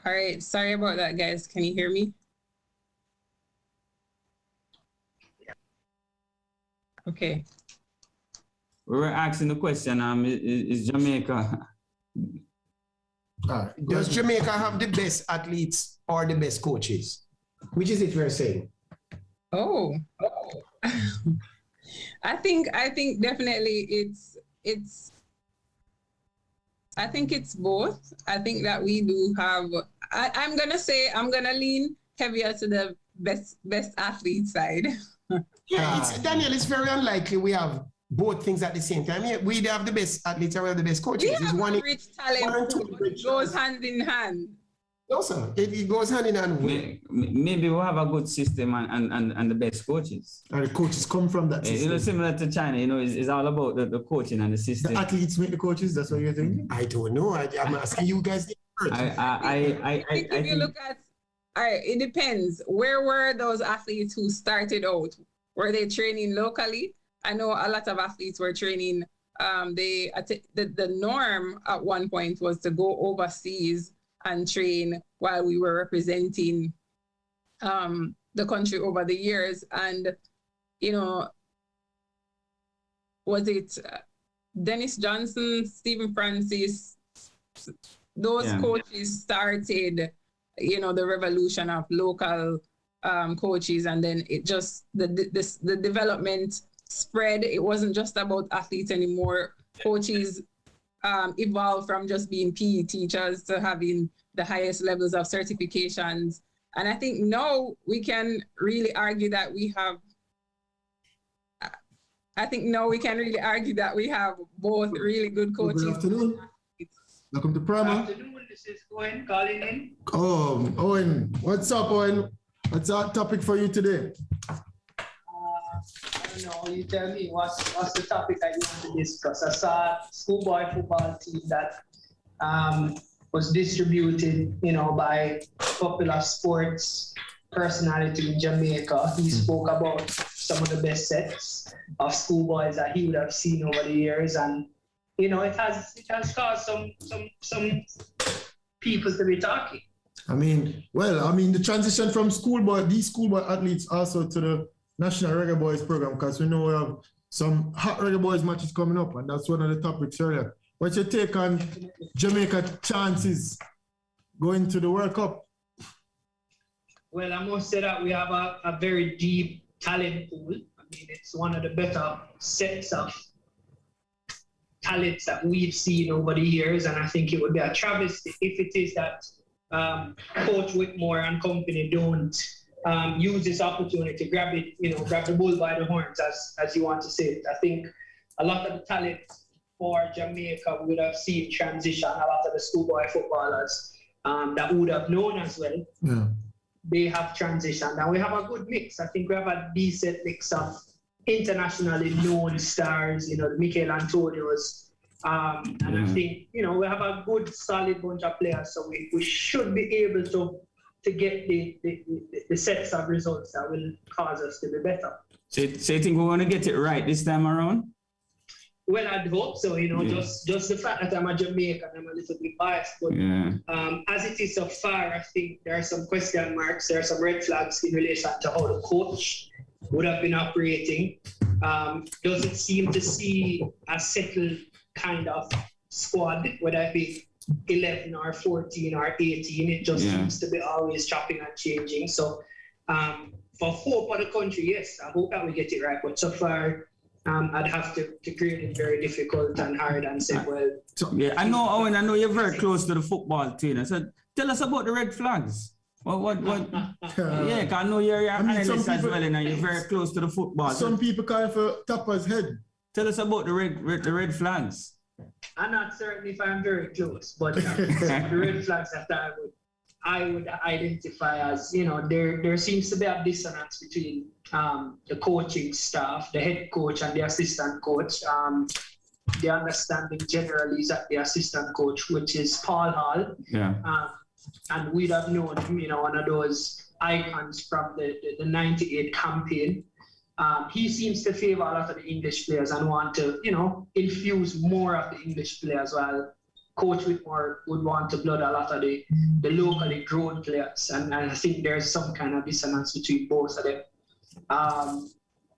all right. Sorry about that, guys. Can you hear me? Okay. We were asking the question, is Jamaica... Does Jamaica have the best athletes or the best coaches? Which is it we're saying? Oh. I think definitely it's I think it's both. I think that we do have I'm gonna lean heavier to the best athlete side. Daniel, it's very unlikely we have both things at the same time. Yeah, we either have the best athletes or we have the best coaches. We have it's one rich talent, it goes hand in hand. No, sir. It goes hand in hand. Maybe we have a good system and the best coaches. And the coaches come from that system. You know, similar to China, you know, it's all about the coaching and the system. The athletes make the coaches, that's what you're thinking? I don't know. I'm asking you guys. I think if you look at, all right, it depends. Where were those athletes who started out? Were they training locally? I know a lot of athletes were training. The norm at one point was to go overseas and train while we were representing the country over the years. And, you know, was it Dennis Johnson, Stephen Francis? Those coaches started, you know, the revolution of local coaches, and then it just, the development spread. It wasn't just about athletes anymore. Coaches evolved from just being PE teachers to having the highest levels of certifications. And I think now we can really argue that we have, both really good coaches. Good afternoon. Welcome to Primal. Good afternoon. This is Owen calling in. Oh, Owen. What's up, Owen? What's our topic for you today? I don't know. You tell me what's the topic that you want to discuss. I saw a schoolboy football team that was distributed, you know, by popular sports personality in Jamaica. He spoke about some of the best sets of schoolboys that he would have seen over the years, and you know, it has caused some people to be talking. I mean, the transition from these schoolboy athletes also to the National Reggae Boys program, because we know we have some hot Reggae Boys matches coming up, and that's one of the topics earlier. What's your take on Jamaica chances going to the World Cup? Well, I must say that we have a very deep talent pool. I mean, it's one of the better sets of talents that we've seen over the years, and I think it would be a travesty if it is that Coach Whitmore and company don't use this opportunity to grab the bull by the horns, as you want to say it. I think a lot of the talent for Jamaica would have seen transition. A lot of the schoolboy footballers that would have known as well, they have transitioned. And we have a good mix. I think we have a decent mix of internationally known stars, you know, the Mikel Antonios. And I think, you know, we have a good, solid bunch of players. So we should be able to get the sets of results that will cause us to be better. So you think we want to get it right this time around? Well, I'd hope so, you know, just the fact that I'm a Jamaican, I'm a little bit biased. But as it is so far, I think there are some question marks, there are some red flags in relation to how the coach would have been operating. Doesn't seem to see a settled kind of squad, whether it be 11 or 14 or 18. It just seems to be always chopping and changing. So for hope of the country, yes, I hope that we get it right. But so far, I'd have to grade it very difficult and hard and say, well. Yeah, I know, Owen, I know you're very close to the football team. So tell us about the red flags. What? Yeah, 'cause I know you're an analyst as well, and you're very close to the football. Some people call it for Tapper's head. Tell us about the red flags. I'm not certain if I'm very close, but the red flags that I would identify as, there seems to be a dissonance between the coaching staff, the head coach and the assistant coach. The understanding generally is that the assistant coach, which is Paul Hall, and we'd have known him, one of those icons from the 98 campaign. He seems to favor a lot of the English players and want to, infuse more of the English players, while Coach Whitmore would want to blood a lot of the locally grown players. And I think there's some kind of dissonance between both of them.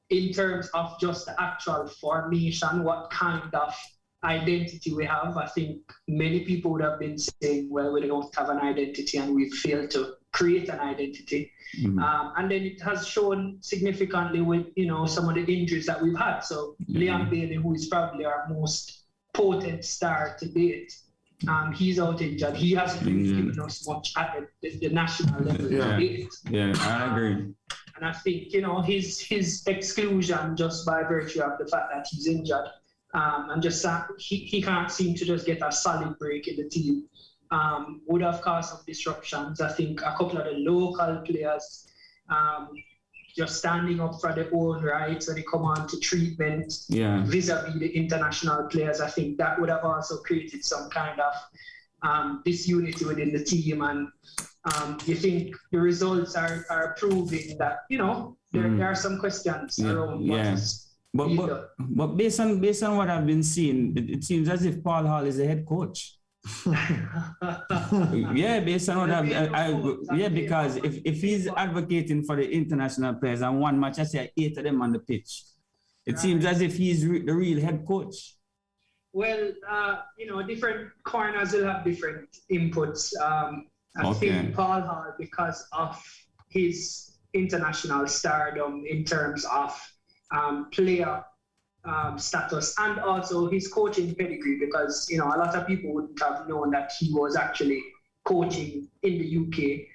In terms of just the actual formation, what kind of identity we have, I think many people would have been saying, well, we don't have an identity and we failed to create an identity. Mm-hmm. And then it has shown significantly with, some of the injuries that we've had. So Leon Bailey, who is probably our most potent star to date, he's out injured. He hasn't really given us much at the national level to date. Yeah, I agree. And I think, his exclusion just by virtue of the fact that he's injured, and just he can't seem to just get a solid break in the team, would have caused some disruptions. I think a couple of the local players just standing up for their own rights when they come on to treatment vis-a-vis the international players. I think that would have also created some kind of disunity within the team. And you think the results are proving that, there are some questions around what is but based on what I've been seeing, it seems as if Paul Hall is the head coach. Based on what because if he's advocating for the international players and one match, I say 8 of them on the pitch, it seems as if he's the real head coach. Well, different corners will have different inputs. I think Paul Hall, because of his international stardom in terms of player status and also his coaching pedigree, because a lot of people wouldn't have known that he was actually coaching in the UK.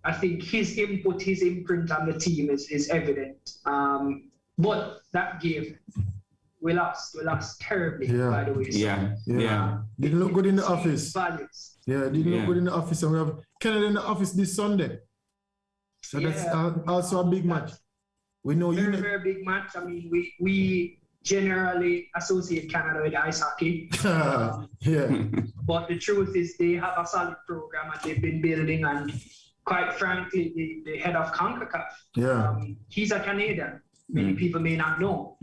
I think his input, his imprint on the team is evident. But that game, we lost terribly, by the way. So, didn't look good in the office. Values. Didn't look good in the office, and we have Canada in the office this Sunday. So that's also a big match. We know very big match. I mean, we generally associate Canada with ice hockey. But the truth is they have a solid program and they've been building, and quite frankly, the head of CONCACAF, he's a Canadian. Many people may not know.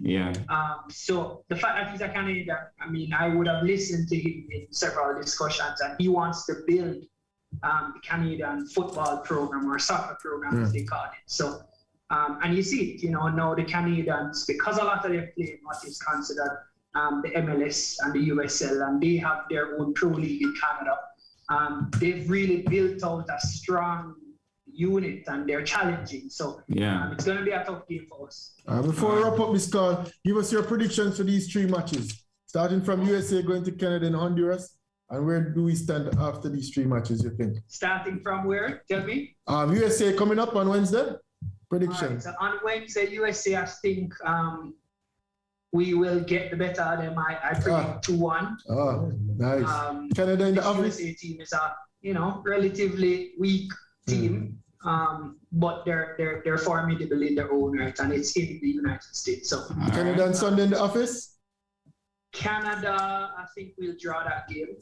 So the fact that he's a Canadian, I mean, I would have listened to him in several discussions, and he wants to build the Canadian football program or soccer program, as they call it. So, and you see it, now the Canadians, because a lot of them play in what is considered the MLS and the USL, and they have their own pro league in Canada. They've really built out a strong unit and they're challenging. So it's going to be a tough game for us. Before we wrap up this call, give us your predictions for these 3 matches, starting from USA going to Canada and Honduras. And where do we stand after these 3 matches, you think? Starting from where? Tell me. USA coming up on Wednesday. Predictions. Right, so on Wednesday, USA, I think we will get the better of them. I predict 2-1. Oh, nice. Canada in the office. USA team is a relatively weak team. But they're formidable in their own right, and it's in the United States. So Canada and Sunday in the office? Canada, I think we'll draw that game.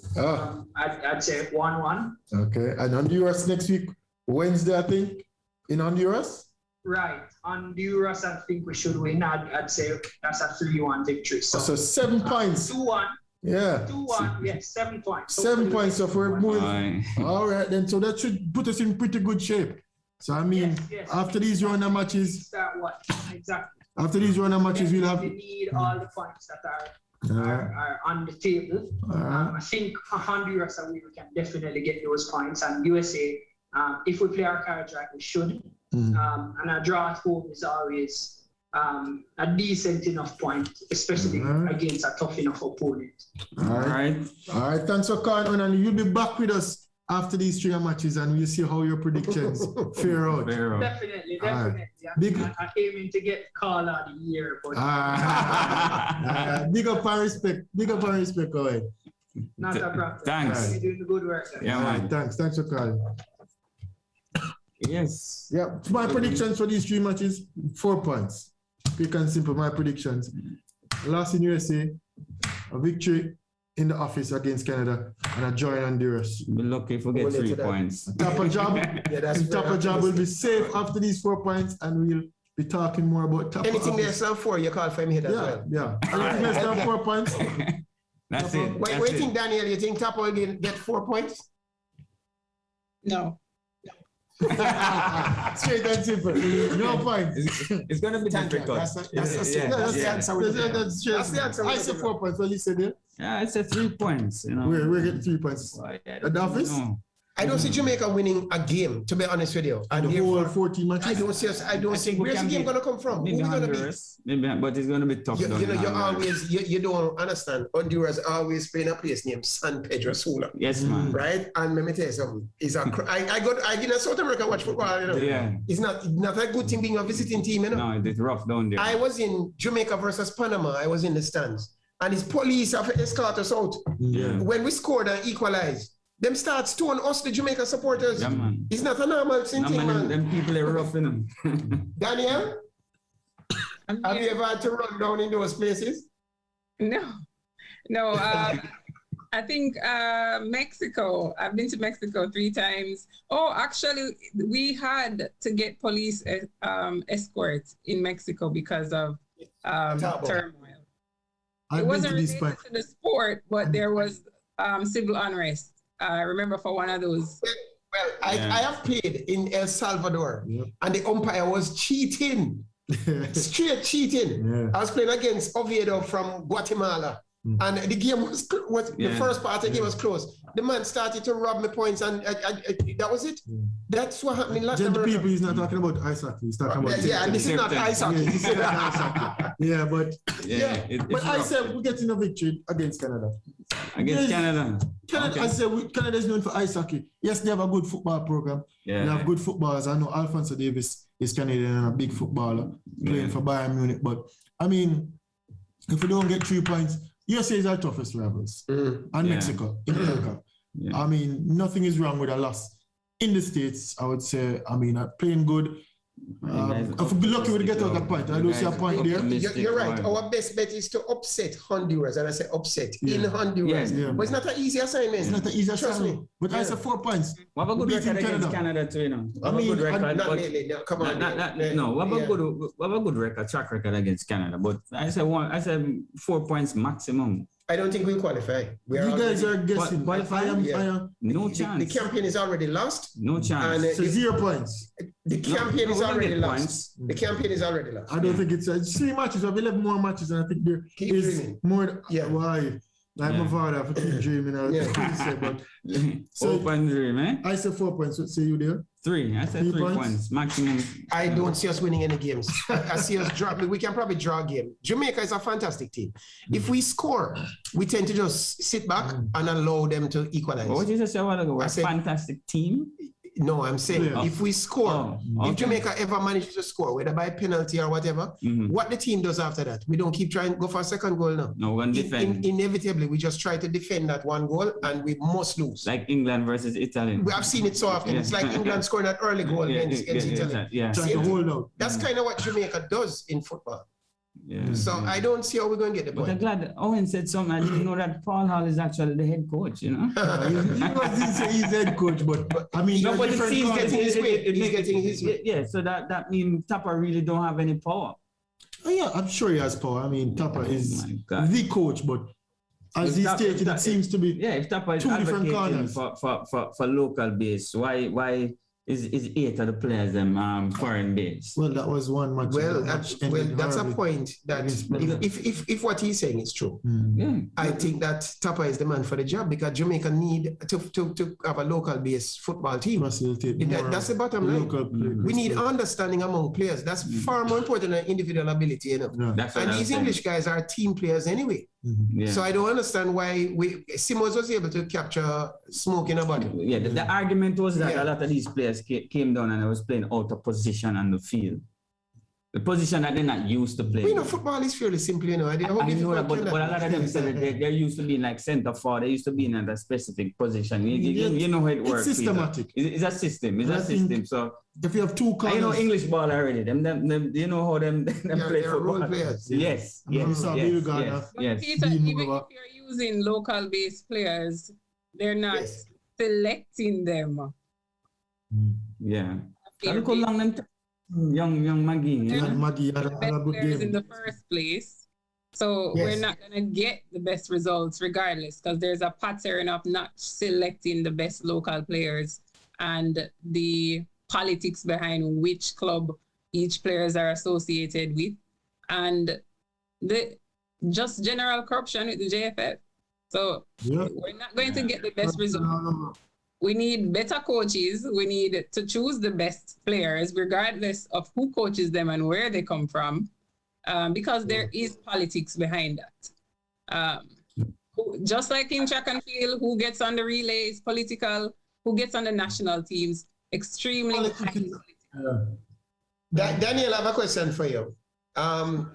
I'd say 1-1. Okay, and Honduras next week, Wednesday, I think, in Honduras? Right, Honduras, I think we should win. I'd say that's a 3-1 victory. So 7 points. 2-1. Yeah. 2-1, yes, 7 points. 7 points, so if we're moving. All right, then, so that should put us in pretty good shape. So, I mean, after these round of matches... Start what? Exactly. After these round of matches, we'll have... We need all the points that are are on the table. I think Honduras and we can definitely get those points. And USA, if we play our cards right, we should. And a draw at home is always a decent enough point, especially against a tough enough opponent. All right. Thanks for calling on, and you'll be back with us after these 3 matches, and we'll see how your predictions fare out. Definitely. I'm aiming to get call of the year. But big up and respect. Go ahead. Not a problem. Thanks. You're doing the good work. Yeah, man. Thanks for calling. Yes. Yeah, my predictions for these 3 matches, 4 points. Quick and simple, my predictions. Loss in USA, a victory in the office against Canada, and a draw in Honduras. Be lucky if we get 3 points. Tapa job will be safe after these 4 points, and we'll be talking more about Tapa. Anything less than 4, you call for him here as well. Yeah. Anything less than 4 points? That's it. What do you think, Danielle? You think Tapa will get 4 points? No. Straight and simple. No points. It's going to be difficult. That's the answer. That's the answer. I said 4 points. What you said there? Yeah, I said 3 points. You know. We're getting 3 points. At the office? No. I don't see Jamaica winning a game, to be honest with you. And the whole 14 matches? I don't see where's the game going to come from? Maybe Who we going to be? Honduras. Maybe, but it's going to be tough. You don't understand. Honduras always play in a place named San Pedro Sula. Yes, man. Right? And let me tell you something. I did in South America watch football, you know. Yeah. It's not a good thing being a visiting team, you know. No, it's rough down there. I was in Jamaica versus Panama. I was in the stands. And his police have escorted us out. Yeah. When we scored and equalized, them start stone us, the Jamaica supporters. Yeah, man. It's not a normal thing, man. Them people are rough, you know. Danielle, have you ever had to run down in those places? No. I think Mexico. I've been to Mexico 3 times. Oh, actually, we had to get police escorts in Mexico because of turmoil. It wasn't related to the sport, but there was civil unrest. I remember for one of those. Well, I have played in El Salvador, and the umpire was cheating, straight cheating. Yeah. I was playing against Oviedo from Guatemala, and the game was the first part of the game was closed. The man started to rob me points, and that was it. That's what happened in Latin America. People, he's not talking about ice hockey. He's talking about and this is not ice hockey. Yeah, but but I said we're getting a victory against Canada. Canada. Okay. I said Canada is known for ice hockey. Yes, they have a good football program. Yeah. They have good footballers. I know Alphonso Davis is Canadian and a big footballer playing for Bayern Munich. But I mean, if we don't get 3 points, USA is our toughest rivals. And Mexico in America. Yeah. I mean, nothing is wrong with a loss. In the States, I would say, I mean, playing good. If we're lucky, we'll get out a point. I don't see a point there. You're right. Our best bet is to upset Honduras. And I say upset in Honduras. But it's not an easy assignment. It's not an easy assignment. But I say 4 points. We have a good record against Canada too, you know. We have a good record. Not lately. No, come on. No, we have a good record, track record against Canada. But I say 4 points maximum. I don't think we'll qualify. You guys are guessing. No chance. The campaign is already lost. No chance. And, so 0 points. The campaign is already lost. The campaign is already lost. I don't think it's 3 matches. We have 11 more matches, and I think there is more. Why? I'm a father for keep dreaming. Hope and dream, eh? I said 4 points. What say you there? 3. I said 3 points maximum. I don't see us winning any games. I see us drop. We can probably draw a game. Jamaica is a fantastic team. If we score, we tend to just sit back and allow them to equalize. What did you say a while ago? A fantastic team? No, I'm saying if we score, if Jamaica ever manages to score, whether by penalty or whatever, what the team does after that, we don't keep trying to go for a second goal now. No, we're going to defend. Inevitably, we just try to defend that 1 goal and we must lose. Like England versus Italy. We have seen it so often. It's like England scoring that early goal against Italy. Trying to hold out. That's kind of what Jamaica does in football. Yeah. So I don't see how we're going to get the point. But I'm glad Owen said something. I didn't know that Paul Hall is actually the head coach, you know? He didn't say he's head coach, but I mean, no, but he's getting his way. He's getting his way. Yeah, so that means Tapa really don't have any power. Oh, yeah, I'm sure he has power. I mean, Tapa is the coach, but as he stated, it seems to be if Tapa is advocating for local base, why is 8 of the players them foreign based. Well, that was one match. Well, match well, ended that's a horribly. point that if what he's saying is true, Yeah. I think that Tapa is the man for the job because Jamaica need to have a local-based football team. Facilitate more That's the bottom line. local players. We need understanding among players. That's far more important than individual ability, you know. Yeah. That's what And I was these saying. English guys are team players anyway. Yeah. So I don't understand why Simons was able to capture smoke in a bottle. Yeah, the argument was that Yeah. a lot of these players came down and they was playing out of position on the field. The position that they're not used to playing. You know, football is fairly simple, you know. I know that, but a lot of them said that they're used to being like center forward. They used to be in a specific position. You know how it works. It's systematic. It's a system. It's a system. So if you have two colors, I know English ball already. Them you know how them play they're football. role players. Yes, Yeah. yes, So yes, Uganda. yes, But yes. Peter, Dean even Moore. if you're using local-based players, they're not Yes. selecting them. Yeah. They're Look how long them young Maggie. Yeah. and Maggie had the a best good players in game. the first place. So Yes. we're not going to get the best results regardless because there's a pattern of not selecting the best local players and the politics behind which club each players are associated with and the just general corruption with the JFF. So Yeah. we're not going to get the best results. We need better coaches. We need to choose the best players, regardless of who coaches them and where they come from, because there is politics behind that. Just like in track and field, who gets on the relay is political, who gets on the national teams, extremely highly political. Daniel, I have a question for you.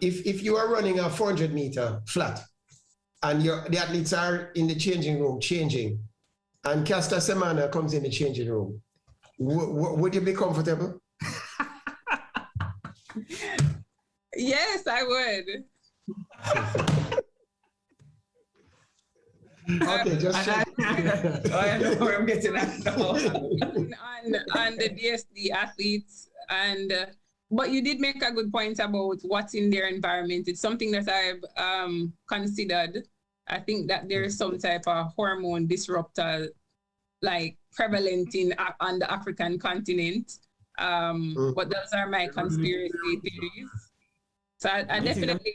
If you are running a 400-meter flat and the athletes are in the changing room changing, and Castor Semana comes in the changing room, would you be comfortable? Yes, I would. Okay, just check. I know where I'm getting at now. on the DSD athletes but you did make a good point about what's in their environment. It's something that I've considered. I think that there is some type of hormone disruptor like prevalent on the African continent. But those are my conspiracy theories. So I definitely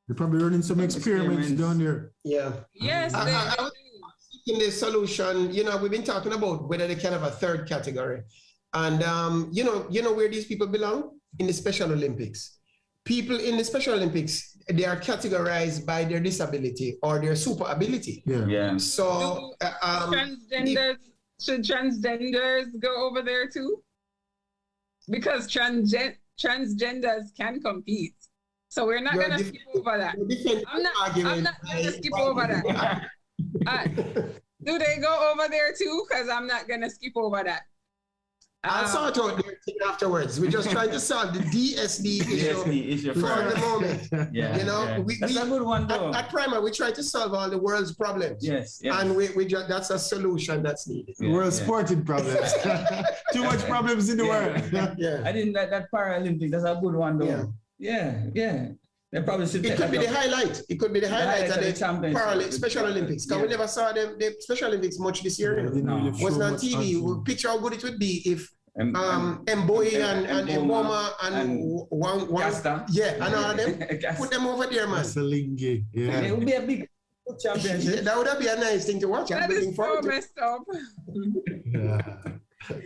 They're probably running some experiments down there. Yeah. yes. I was thinking the solution, you know, we've been talking about whether they can have a third category. And, you know where these people belong? In the Special Olympics. People in the Special Olympics, they are categorized by their disability or their super ability. Yeah. Yeah. So, Should transgenders go over there too? Because transgenders can compete. So we're not going to skip over that. I'm not going to skip over that. Do they go over there too? Because I'm not going to skip over that. I'll sort out their thing afterwards. We're just trying to solve the DSD issue for the moment. Yeah, you know, yeah. we, That's a good one though. At Primal, we try to solve all the world's problems. Yes, yes. And we just, that's a solution that's needed. Yeah, World yeah. sporting problems. Too much problems in the world. Yeah. I didn't like that Paralympic. That's a good one though. Yeah. They probably should. It could be the highlight. It could be the highlight of the championship. Special Olympics. Because we never saw the Special Olympics much this year. No. Wasn't on TV. We'll picture how good it would be if Mboy and Mboma and one Casta. Yeah, and all of them. Put them over there, man. Salingi. Yeah. It would be a big championship. That would be a nice thing to watch. I'm That looking is so forward to it. messed up. Yeah.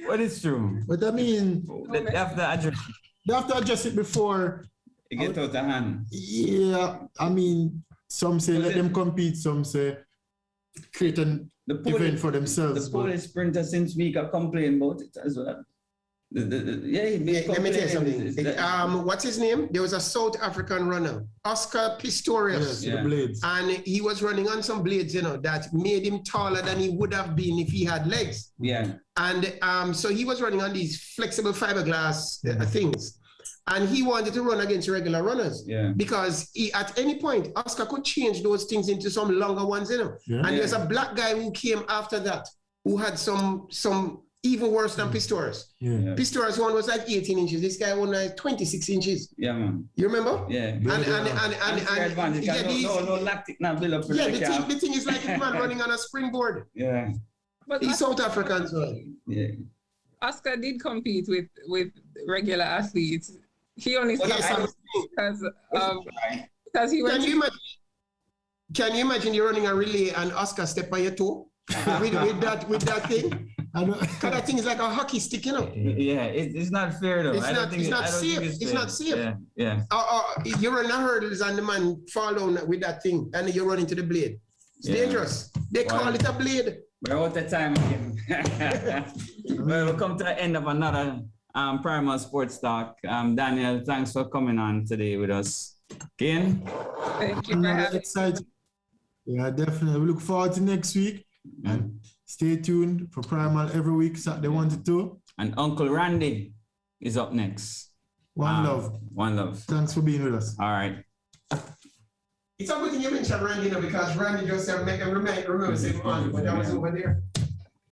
But it's true. But I mean, They have to adjust it before. to get out of hand. Yeah, I mean, some say let them compete, some say create an event for themselves. The Polish sprinter since week are complaining about it as well. Let me tell you something. What's his name? There was a South African runner, Oscar Pistorius. Yes, the blades. And he was running on some blades, you know, that made him taller than he would have been if he had legs. Yeah. And so he was running on these flexible fiberglass things. And he wanted to run against regular runners. Yeah. Because at any point, Oscar could change those things into some longer ones, you know. Yeah. And there's a black guy who came after that, who had some even worse than Pistorius. Yeah. Pistorius one was like 18 inches. This guy was like 26 inches. Yeah, man. You remember? Yeah. And no lactic now build up. yeah, the thing is like a man running on a springboard. Yeah. But He's South African, so. Yeah. Oscar did compete with regular athletes. He only Well, stopped yes, because he went. Can you imagine you running a relay and Oscar step on your toe with that thing? Because that thing is like a hockey stick, you know. Yeah, it's not fair though. It's not safe. It's not safe. Yeah. You run the hurdles and the man fall down with that thing and you run into the blade. It's dangerous. They call it a blade. We're out of time again. Well, we'll come to the end of another Primal Sports Talk. Danielle, thanks for coming on today with us. Kane? Thank you for having me. Yeah, definitely. We look forward to next week. And stay tuned for Primal every week, Saturday 1 to 2. And Uncle Randy is up next. One love. One love. Thanks for being with us. All right. It's a good thing you mentioned Randy, because Randy just said, remember saying, but that was over there.